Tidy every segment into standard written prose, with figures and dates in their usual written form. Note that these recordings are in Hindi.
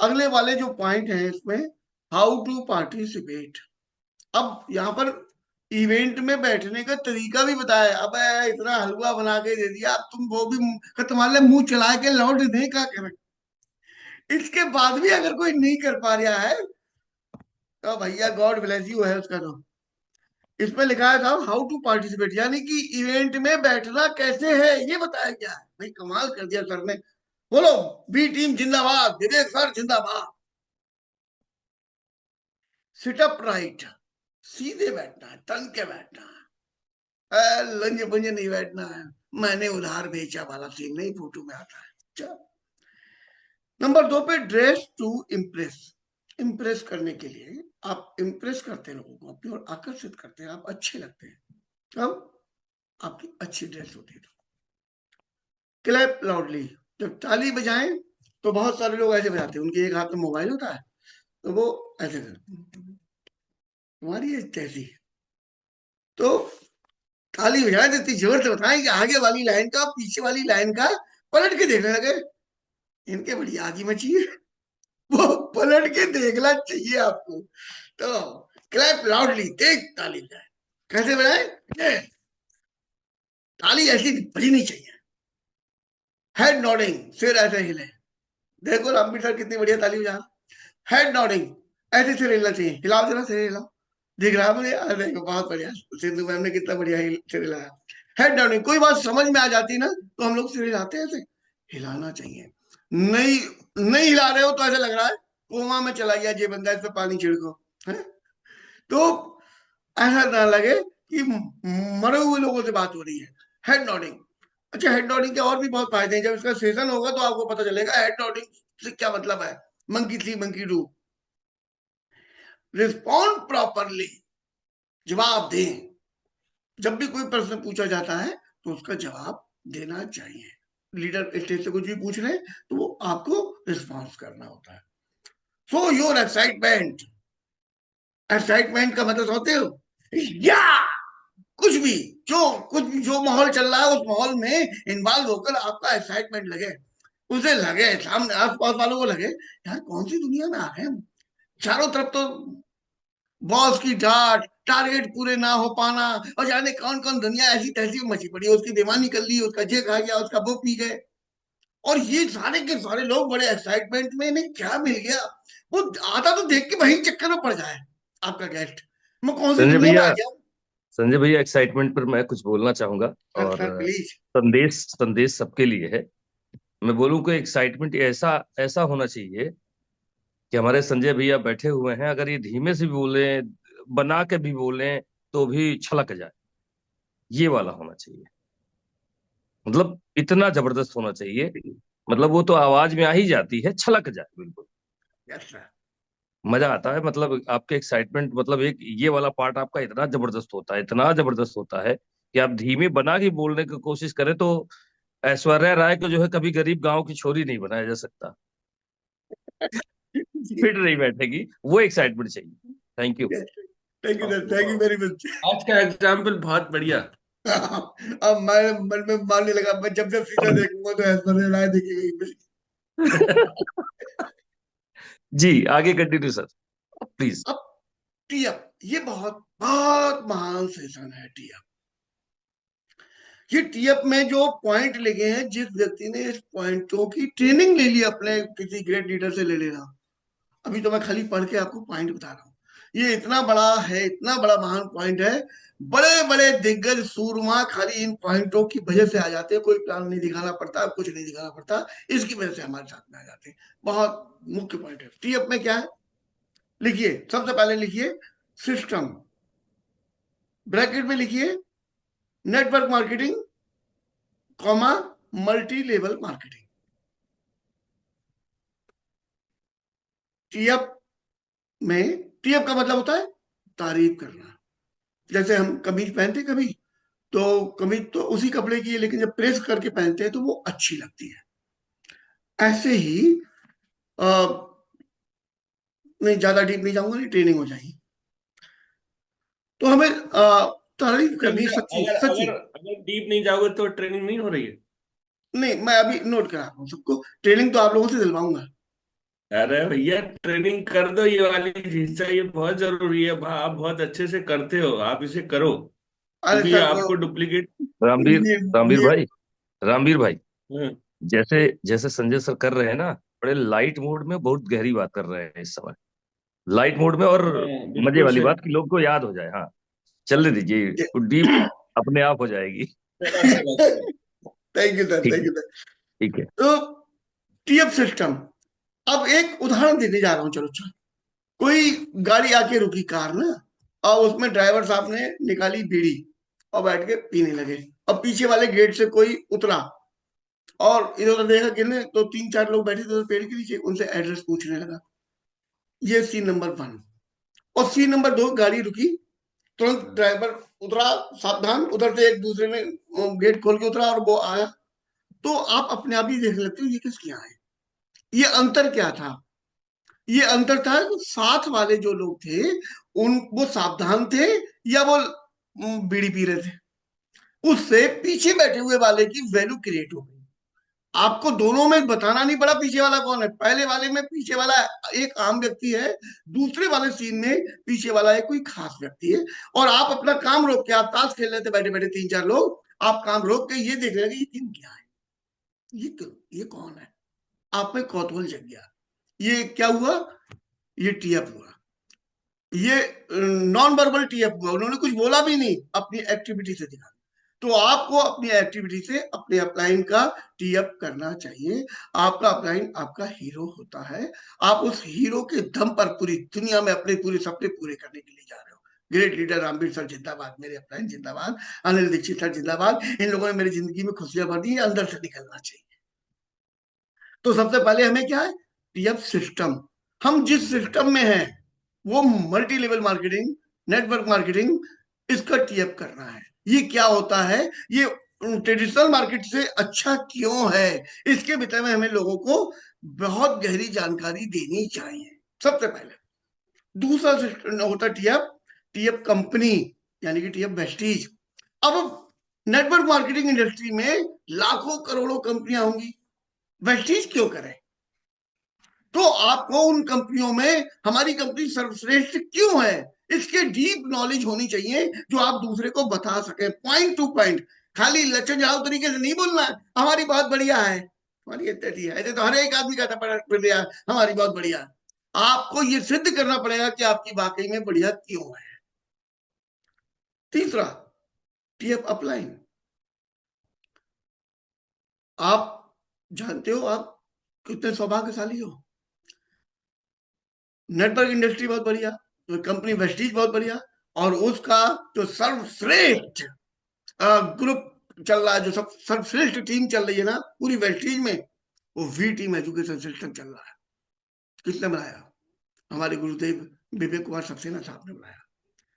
अगले वाले जो पॉइंट है इसमें, हाउ टू पार्टिसिपेट। अब यहाँ पर इवेंट में बैठने का तरीका भी बताया। अब इतना हलवा बना के दे दिया, अब तुम वो भी तुम्हारे मुंह चला के लौट दे का करें। इसके बाद भी अगर कोई नहीं कर पा रहा है तो भैया गॉड ब्लेस यू है उसका नाम। इसमें लिखा है था हाउ टू पार्टिसिपेट, यानी कि इवेंट में बैठना कैसे है ये बताया गया है। भाई कमाल कर दिया सर ने। बोलो बी टीम जिंदाबाद, विवेक सर जिंदाबाद। सिटअप राइट, सीधे बैठना है, तन के बैठना है, लंज पंज नहीं बैठना है। मैंने उधार बेचा वाला सीन नहीं फोटो में आता है। अच्छा, नंबर 2 पे ड्रेस टू इम्प्रेस। इम्प्रेस करने के लिए आप इम्प्रेस करते हैं लोगों को, अपनी ओर आकर्षित करते हैं, आप अच्छे लगते हैं अब आपकी अच्छी ड्रेस होती है। क्लैप लाउडली, जब ताली बजाएं तो बहुत सारे लोग ऐसे बजाते हैं, उनके एक हाथ में मोबाइल होता है तो वो ऐसे करते हैं, तुम्हारी कैसी। तो ताली बजाए तो इतनी जोर से बताएं कि आगे वाली लाइन का पीछे वाली लाइन का पलट के देखने लगे, इनके बड़ी आगी मची है। वो पलट के देखना चाहिए आपको। तो क्लैप लाउडली, तेज ताली बजाए। कैसे बजाए? ताली ऐसी बजनी चाहिए। हेड नॉडिंग, सिर ऐसे हिले। देखो रामबीर सर कितनी बढ़िया ताली बजा। हेड नॉडिंग, ऐसे सिर हिलना चाहिए, हिलाओ जरा सिर हिलाओ। दिख रहा है मुझे? अरे देखो बहुत बढ़िया, सिंधु मैम ने कितना बढ़िया सिर हिलाया। हेड नॉडिंग, कोई बात समझ में आ जाती ना तो हम लोग सिर हिलाते हैं, ऐसे हिलाना चाहिए। नहीं नहीं हिला रहे हो तो ऐसा लग रहा है कोमा में चला गया ये बंदा, इस पे पानी छिड़को है। तो ऐसा ना लगे कि मरे हुए लोगों से बात हो रही है। Head nodding. अच्छा, हेड नॉडिंग के और भी बहुत फायदे हैं, जब इसका सेशन होगा तो आपको पता चलेगा हेड नॉडिंग से क्या मतलब है। Monkey 3 monkey 2। रिस्पॉन्ड प्रॉपरली, जवाब दें। जब भी कोई प्रश्न पूछा जाता है तो उसका जवाब देना चाहिए। लीडर स्टेज से कुछ भी पूछ रहे हैं तो वो आपको रिस्पॉन्स करना होता है। So your excitement. एक्साइटमेंट का मतलब समझते हो? या कुछ भी, जो कुछ भी जो माहौल चल रहा है उस माहौल में इन्वॉल्व होकर आपका एक्साइटमेंट लगे, उसे लगे, सामने आस पास वालों को लगे यार कौन सी दुनिया में आ गए हम। चारों तरफ तो बॉस की डांट, टारगेट पूरे ना हो पाना, और जाने कौन कौन दुनिया ऐसी तहसीब मची पड़ी है, उसकी बेईमानी कर ली, उसका जे खा गया, उसका वो पी गए। और ये सारे के सारे लोग बड़े एक्साइटमेंट में, इन्हें क्या मिल गया। वो आता तो देख के वही चक्कर में पड़ जाए आपका गेस्ट, मैं कौन सी संजय दुनिया में भैया आ गया हूँ। संजय भैया एक्साइटमेंट पर मैं कुछ बोलना चाहूंगा। सर और सर प्लीज। संदेश संदेश सबके लिए है। मैं बोलूं कि एक्साइटमेंट ऐसा ऐसा होना चाहिए कि हमारे संजय भैया बैठे हुए हैं, अगर ये धीमे से भी बोले, बना के भी बोले, तो भी छलक जाए। ये वाला होना चाहिए। मतलब इतना जबरदस्त होना चाहिए। मतलब वो तो आवाज में आ ही जाती है, छलक जाए बिल्कुल। Yes sir. मजा आता है। मतलब आपके एक्साइटमेंट, मतलब एक ये वाला पार्ट आपका इतना जबरदस्त होता है, इतना जबरदस्त होता है कि आप धीमे बना के बोलने की कोशिश करें तो ऐश्वर्या राय को जो है कभी गरीब गांव की छोरी नहीं बनाया जा सकता। फिट नहीं बैठेगी, वो एक्साइटमेंट चाहिए। Thank you. Thank you sir, thank you very much. आज का एग्जाम्पल बहुत बढ़िया। अब मैं मन में मानने लगा, मैं जब जब शीशा देखूंगा तो ऐश्वर्या राय दिखेगी। जी, आगे कंटिन्यू सर, प्लीज। अब टीएफ, ये बहुत बहुत महान सेशन है टीएफ। ये टीएफ में जो पॉइंट लिखे हैं, जिस व्यक्ति ने इस पॉइंटों की ट्रेनिंग ले ली अपने किसी ग्रेट लीडर से ले लेना। अभी तो मैं खाली पढ़ के आपको पॉइंट बता रहा हूँ। ये इतना बड़ा है, इतना बड़ा महान पॉइंट है। बड़े बड़े दिग्गज सूरमा खाली इन पॉइंटों की वजह से आ जाते हैं, कोई प्लान नहीं दिखाना पड़ता, कुछ नहीं दिखाना पड़ता, इसकी वजह से हमारे साथ में आ जाते हैं। बहुत मुख्य पॉइंट है टीएफ में। क्या है लिखिए, सबसे पहले लिखिए सिस्टम, ब्रैकेट में लिखिए network marketing, comma multi level marketing. TF में, टीएफ का मतलब होता है तारीफ करना। जैसे हम कमीज पहनते कभी, तो कमीज तो उसी कपड़े की है, लेकिन जब प्रेस करके पहनते हैं तो वो अच्छी लगती है। ऐसे ही आ, नहीं ज्यादा डीप नहीं जाऊंगा, नहीं ट्रेनिंग हो जाएगी। तो हमें तारीफ करनी है, सच्ची अगर सच्ची। अगर अगर डीप नहीं जाओगे तो ट्रेनिंग नहीं हो रही है। नहीं मैं अभी नोट करा रहा हूँ सबको, ट्रेनिंग तो आप लोगों से दिलवाऊंगा। अरे भैया ट्रेनिंग कर दो, ये वाली हिस्सा ये बहुत जरूरी है। आप बहुत अच्छे से करते हो, आप इसे करो, अरे क्योंकि सर वो आपको डुप्लीकेट। रामवीर ये रामवीर ये भाई, रामवीर भाई, हाँ, जैसे जैसे संजय सर कर रहे हैं ना, बड़े लाइट मोड में बहुत गहरी बात कर रहे हैं इस समय, लाइट मोड में, और मजे बिल्कुल वाली से। बात कि लोग को याद हो जाए। हाँ, चलने दीजिए, वो डीप अपने आप हो जाएगी। चलो चलो चलो। थैंक यू सर, ठीक थैंक है, यू सर। ठीक है। तो टीएफ सिस्टम, अब एक उदाहरण देने जा रहा हूं। चलो चलो, कोई गाड़ी आके रुकी, कार ना, और उसमें ड्राइवर साहब ने निकाली बीड़ी और बैठ के पीने लगे। अब पीछे वाले गेट से कोई उतरा और इधर उधर देखा गिरने, तो तीन चार लोग बैठे थे पेड़ के नीचे, उनसे एड्रेस पूछने लगा। ये सीन नंबर वन। और सीन नंबर दो, गाड़ी रुकी, तुरंत ड्राइवर उतरा, सावधान, उधर से एक दूसरे ने गेट खोल के उतरा और वो आया। तो आप अपने आप ही देख लेते हो ये किसके यहाँ है। ये अंतर क्या था? ये अंतर था कि साथ वाले जो लोग थे, उन वो सावधान थे या वो बीड़ी पी रहे थे। उससे पीछे बैठे हुए वाले की वैल्यू क्रिएट हो गई। आपको दोनों में बताना नहीं पड़ा पीछे वाला कौन है। पहले वाले में पीछे वाला एक आम व्यक्ति है, दूसरे वाले सीन में पीछे वाला एक कोई खास व्यक्ति है। और आप अपना काम रोक के, आप ताश खेल रहे थे बैठे बैठे तीन चार लोग, आप काम रोक के ये देख रहे हैं कि ये तीन क्या है, ये क्यों, ये कौन है। आप में कौतूहल जग गया। ये क्या हुआ? ये टीएफ हुआ। ये नॉन वर्बल टीएफ हुआ। उन्होंने कुछ बोला भी नहीं, अपनी एक्टिविटी से दिखा। तो आपको अपनी एक्टिविटी से अपने अपलाइन का टीएफ करना चाहिए। आपका अपलाइन आपका हीरो होता है। आप उस हीरो के दम पर पूरी दुनिया में अपने पूरे सपने पूरे करने के लिए जा रहे हो। ग्रेट लीडर रामवीर सर जिंदाबाद, मेरे अपलाइन जिंदाबाद, अनिल दीक्षित सर जिंदाबाद। इन लोगों ने मेरी जिंदगी में खुशियां भर दी, अंदर से निकलना चाहिए। तो सबसे पहले हमें क्या है? TF system. हम जिस सिस्टम में हैं वो multi level marketing, network marketing, इसका टीएफ करना है। ये क्या होता है, ये ट्रेडिशनल मार्केट से अच्छा क्यों है, इसके विषय में हमें लोगों को बहुत गहरी जानकारी देनी चाहिए सबसे पहले। दूसरा सिस्टम होता है टीएफ, टीएफ कंपनी, यानी कि टीएफ वेस्टीज। अब नेटवर्क मार्केटिंग इंडस्ट्री में लाखों करोड़ों कंपनियां होंगी, वेस्टीज क्यों करें? तो आपको उन कंपनियों में हमारी कंपनी सर्वश्रेष्ठ क्यों है, इसके डीप नॉलेज होनी चाहिए, जो आप दूसरे को बता सके पॉइंट टू पॉइंट। खाली लचन जाओ तरीके से नहीं बोलना है हमारी बहुत बढ़िया है, हमारी इत्यादि है। ऐसे तो हर एक आदमी कहता बढ़िया, हमारी बहुत बढ़िया है। आपको ये सिद्ध करना पड़ेगा कि आपकी वाकई में बढ़िया क्यों है। तीसरा, टीएफ अपलाइन। आप जानते हो आप कितने सौभाग्यशाली हो। नेटवर्क इंडस्ट्री बहुत बढ़िया, तो कंपनी वेस्टीज बहुत बढ़िया, और उसका जो सर्वश्रेष्ठ ग्रुप चल रहा है, जो सब सर्वश्रेष्ठ टीम चल रही है ना पूरी वेस्टीज में, वो वी टीम एजुकेशन सिस्टम चल रहा है। किसने बनाया? हमारे गुरुदेव विवेक कुमार सक्सेना साहब ने बनाया।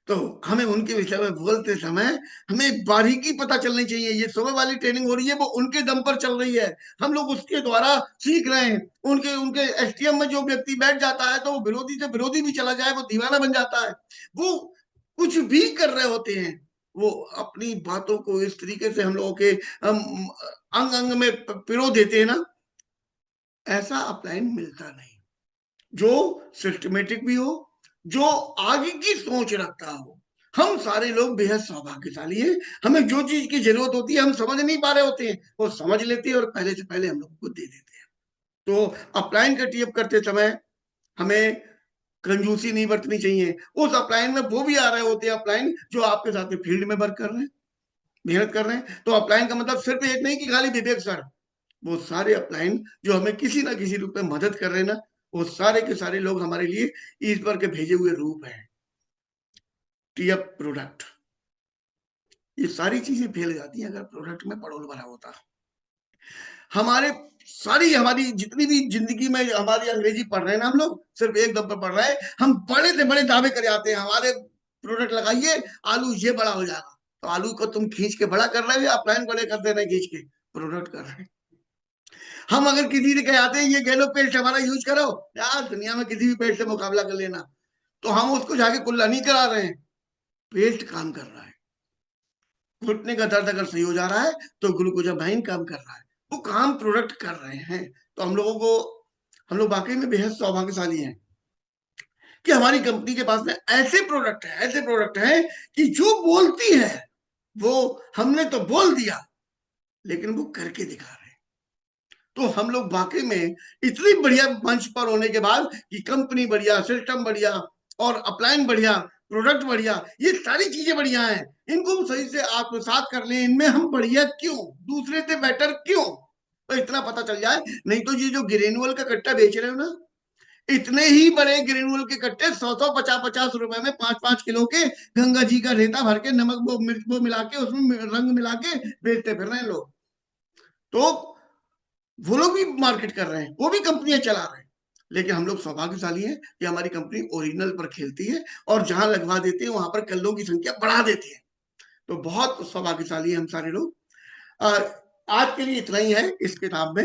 तो हमें उनके विषय में बोलते समय हमें बारीकी पता चलनी चाहिए। ये सुबह वाली ट्रेनिंग हो रही है वो उनके दम पर चल रही है, हम लोग उसके द्वारा सीख रहे हैं। उनके उनके एसटीएम में जो व्यक्ति बैठ जाता है तो वो विरोधी से विरोधी भी चला जाए, वो दीवाना बन जाता है। वो कुछ भी कर रहे होते हैं, वो अपनी बातों को इस तरीके से हम लोगों के हम अंग अंग में पिरो देते हैं ना, ऐसा अपलाइन मिलता नहीं। जो सिस्टमेटिक भी हो, जो आगे की सोच रखता हो। हम सारे लोग बेहद सौभाग्यशाली हैं। हमें जो चीज की जरूरत होती है हम समझ नहीं पा रहे होते हैं, वो समझ लेते हैं और पहले से पहले हम लोगों को दे देते हैं। तो अपलाइन का टीएफ करते समय हमें कंजूसी नहीं बरतनी चाहिए। उस अपलाइन में वो भी आ रहे होते हैं अपलाइन जो आपके साथ में फील्ड में वर्क कर रहे हैं, मेहनत कर रहे हैं। तो अपलाइन का मतलब सिर्फ एक नहीं कि खाली विवेक सर, वो सारे अपलाइन जो हमें किसी ना किसी रूप में मदद कर रहे हैं ना, वो सारे के सारे लोग हमारे लिए ईश्वर के भेजे हुए रूप हैं। टीएफ प्रोडक्ट, ये सारी चीजें फेल जाती हैं अगर प्रोडक्ट में पड़ोल भरा होता। हमारे सारी हमारी जितनी भी जिंदगी में हमारी अंग्रेजी पढ़ रहे हैं ना हम लोग, सिर्फ एक दम पर पढ़ रहे हैं। हम बड़े से बड़े दावे कर जाते हैं, हमारे प्रोडक्ट लगाइए आलू ये बड़ा हो जाएगा। तो आलू को तुम खींच के बड़ा कर रहे हो या अपलाइन बड़े कर दे रहे खींच के? प्रोडक्ट कर रहे हैं। हम अगर किसी से कहते हैं ये गैलो पेस्ट हमारा यूज करो, यार दुनिया में किसी भी पेस्ट से मुकाबला कर लेना, तो हम उसको जाके कुल्ला नहीं करा रहे हैं, पेस्ट काम कर रहा है। घुटने का दर्द अगर सही हो जा रहा है तो ग्लूकोजामाइन काम कर रहा है, वो काम प्रोडक्ट कर रहे हैं। तो हम लोगों को हम लोग वाकई में बेहद सौभाग्यशाली हैं कि हमारी कंपनी के पास में ऐसे प्रोडक्ट है कि जो बोलती है वो हमने तो बोल दिया, लेकिन वो करके दिखा रहे हैं। तो हम लोग वाकई में इतनी बढ़िया मंच पर होने के बाद कि कंपनी बढ़िया, सिस्टम बढ़िया और अपलाइन बढ़िया, प्रोडक्ट बढ़िया, ये सारी चीजें बढ़िया हैं, इनको हम सही से आत्मसात कर लें, इनमें हम बढ़िया क्यों, दूसरे से बेटर क्यों, तो इतना पता चल जाए। नहीं तो ये जो ग्रेनुअल का कट्टा बेच रहे हो ना, इतने ही बड़े ग्रेनुअल के कट्टे 100 50 रुपए में 5 किलो के गंगा जी का रेता भर के नमक वो मिर्च वो मिला के उसमें रंग मिला के बेचते फिर रहे हैं लोग। तो वो लोग भी मार्केट कर रहे हैं, वो भी कंपनियां चला रहे हैं, लेकिन हम लोग सौभाग्यशाली हैं कि हमारी कंपनी ओरिजिनल पर खेलती है और जहां लगवा देते हैं वहां पर कल्लों की संख्या बढ़ा देती है। तो बहुत सौभाग्यशाली है हम सारे लोग। आज के लिए इतना ही है इस किताब में।